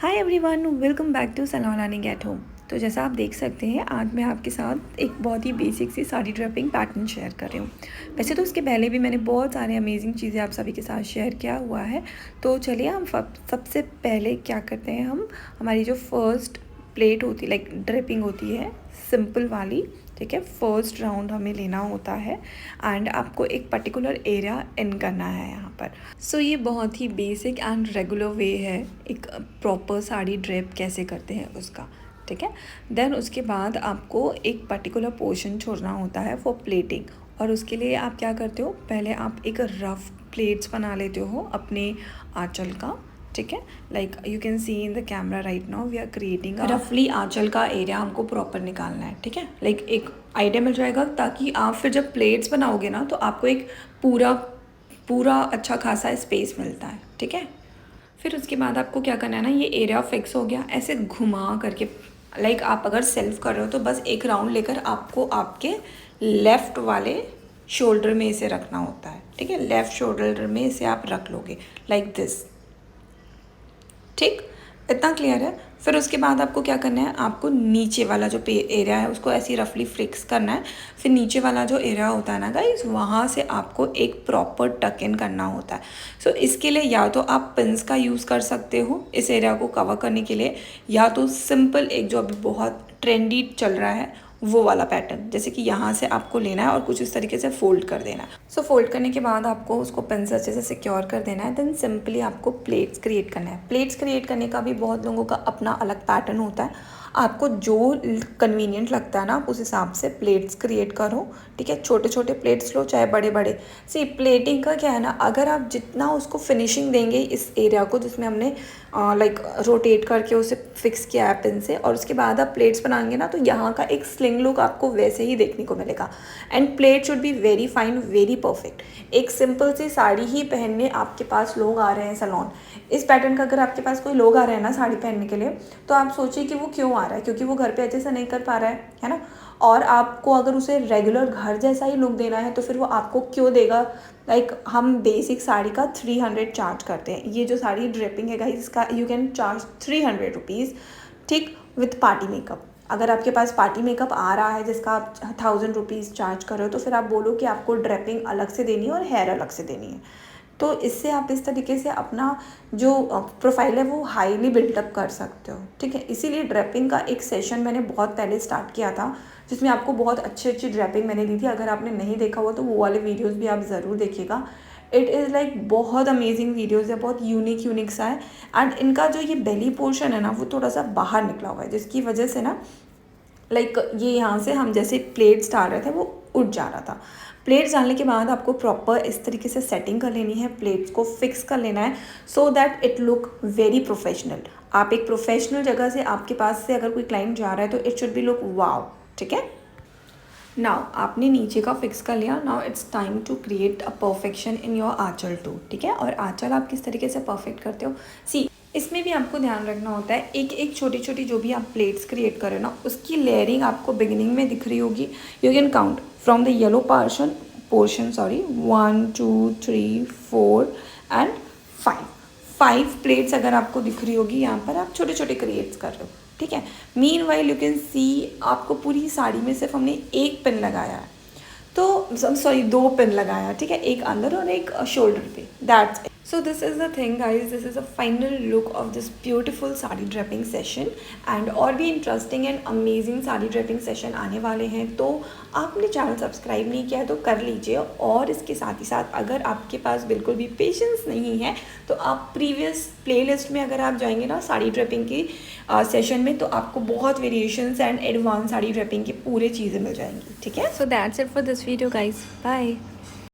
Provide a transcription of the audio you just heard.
Hi everyone, welcome back to Salman learning at home. तो जैसा आप देख सकते हैं, आज मैं आपके साथ एक बहुत ही बेसिक सी साड़ी ड्रेपिंग पैटर्न शेयर कर रही हूँ। वैसे तो उसके पहले भी मैंने बहुत सारे अमेजिंग चीज़ें आप सभी के साथ शेयर किया हुआ है। तो चलिए हम सबसे पहले क्या करते हैं, हम हमारी जो फर्स्ट प्लेट होती लाइक ड्रेपिंग होती है सिंपल वाली, ठीक है, फर्स्ट राउंड हमें लेना होता है एंड आपको एक पर्टिकुलर एरिया इन करना है यहाँ पर। सो ये बहुत ही बेसिक एंड रेगुलर वे है एक प्रॉपर साड़ी ड्रेप कैसे करते हैं उसका, ठीक है। देन उसके बाद आपको एक पर्टिकुलर पोर्शन छोड़ना होता है फॉर प्लेटिंग, और उसके लिए आप क्या करते हो, पहले आप एक रफ प्लेट्स बना लेते हो अपने आंचल का, ठीक है। Like you can see in the camera right now we are creating रफली आंचल का एरिया हमको प्रॉपर निकालना है, ठीक है। लाइक एक आइडिया मिल जाएगा ताकि आप फिर जब प्लेट्स बनाओगे ना तो आपको एक पूरा पूरा अच्छा खासा स्पेस मिलता है, ठीक है। फिर उसके बाद आपको क्या करना है ना, ये एरिया फिक्स हो गया, ऐसे घुमा करके लाइक आप अगर सेल्फ कर रहे हो तो बस एक राउंड लेकर आपको आपके लेफ़्ट वाले शोल्डर में इसे रखना होता है, ठीक है। लेफ़्ट शोल्डर में इसे आप रख लोगे लाइक दिस, ठीक, इतना क्लियर है। फिर उसके बाद आपको क्या करना है, आपको नीचे वाला जो एरिया है उसको ऐसे ही रफली फिक्स करना है। फिर नीचे वाला जो एरिया होता है ना गाइस, वहाँ से आपको एक प्रॉपर टक इन करना होता है। सो इसके लिए या तो आप पिन्स का यूज़ कर सकते हो इस एरिया को कवर करने के लिए, या तो सिंपल एक जो अभी बहुत ट्रेंडी चल रहा है वो वाला पैटर्न, जैसे कि यहाँ से आपको लेना है और कुछ इस तरीके से फोल्ड कर देना है। सो फोल्ड करने के बाद आपको उसको पेन से अच्छे से सिक्योर कर देना है। देन सिंपली आपको प्लेट्स क्रिएट करना है। प्लेट्स क्रिएट करने का भी बहुत लोगों का अपना अलग पैटर्न होता है, आपको जो कन्वीनियंट लगता है ना आप उस हिसाब से प्लेट्स क्रिएट करो, ठीक है। छोटे छोटे प्लेट्स लो चाहे बड़े बड़े। सी प्लेटिंग का क्या है ना, अगर आप जितना उसको फिनिशिंग देंगे इस एरिया को जिसमें हमने लाइक रोटेट करके उसे फिक्स किया है पिन से, और उसके बाद आप प्लेट्स बनाएंगे ना तो यहाँ का एक स्लिंग लुक आपको वैसे ही देखने को मिलेगा। End plate should be very fine, very perfect. एक सिंपल सी साड़ी ही पहनने आपके पास लोग आ रहे हैं सैलून, इस पैटर्न का अगर आपके पास कोई लोग आ रहे हैं ना साड़ी पहनने के लिए, तो आप सोचिए कि वो क्यों आ रहा है, क्योंकि वो घर पे अच्छे से नहीं कर पा रहा है ना। और आपको अगर उसे रेगुलर घर जैसा ही लुक देना है तो फिर वो आपको क्यों देगा। लाइक हम बेसिक साड़ी का 300 चार्ज करते हैं। ये जो साड़ी ड्रेपिंग है गाइस, इसका यू कैन चार्ज 300 रुपीज़, ठीक, विथ पार्टी मेकअप। अगर आपके पास पार्टी मेकअप आ रहा है जिसका आप 1000 रुपीज़ चार्ज कर रहे हो, तो फिर आप बोलो कि आपको ड्रेपिंग अलग से देनी है और हेयर अलग से देनी है। तो इससे आप इस तरीके से अपना जो प्रोफाइल है वो हाईली बिल्डअप कर सकते हो, ठीक है। इसीलिए ड्रेपिंग का एक सेशन मैंने बहुत पहले स्टार्ट किया था जिसमें आपको बहुत अच्छी अच्छी ड्रेपिंग मैंने दी थी। अगर आपने नहीं देखा हुआ तो वो वाले वीडियोस भी आप ज़रूर देखिएगा। इट इज़ लाइक बहुत अमेजिंग वीडियोज़ है, बहुत यूनिक सा है। एंड इनका जो ये बेली पोर्शन है ना वो थोड़ा सा बाहर निकला हुआ है, जिसकी वजह से ना लाइक ये यहाँ से हम जैसे प्लेट्स डाल रहे थे वो उठ जा रहा था। प्लेट्स डालने के बाद आपको प्रॉपर इस तरीके से सेटिंग कर लेनी है, प्लेट्स को फिक्स कर लेना है so that it look very professional. आप एक प्रोफेशनल जगह से आपके पास से अगर कोई क्लाइंट जा रहा है तो it should be look wow, ठीक है। नाउ आपने नीचे का फिक्स कर लिया, now it's time to create a perfection in your aanchal too, ठीक है। और आंचल आप किस तरीके से परफेक्ट करते हो, सी इसमें भी आपको ध्यान रखना होता है, एक एक छोटी छोटी जो भी आप प्लेट्स क्रिएट करें ना उसकी लेयरिंग आपको बिगिनिंग में दिख रही होगी। You can count from the yellow portion 1 2 3 4 and 5 plates अगर आपको दिख रही होगी, यहाँ पर आप छोटे छोटे क्रिएट्स कर रहे हो, ठीक है। मीनवाइल यू कैन सी आपको पूरी साड़ी में सिर्फ हमने एक पिन लगाया है, तो सॉरी 2 पिन लगाया, ठीक है, एक अंदर और एक शोल्डर पे, that's it. So this is the thing guys, this is a final look of this beautiful sari draping session. And और भी interesting and amazing sari draping session आने वाले हैं, तो आपने चैनल सब्सक्राइब नहीं किया है तो कर लीजिए। और इसके साथ ही साथ अगर आपके पास बिल्कुल भी पेशेंस नहीं है तो आप प्रीवियस प्लेलिस्ट में अगर आप जाएंगे ना साड़ी ड्रेपिंग की सेशन में, तो आपको बहुत variations and advance sari draping की पूरी चीज़ें मिल जाएंगी, ठीक है। So that's it for this video guys, bye.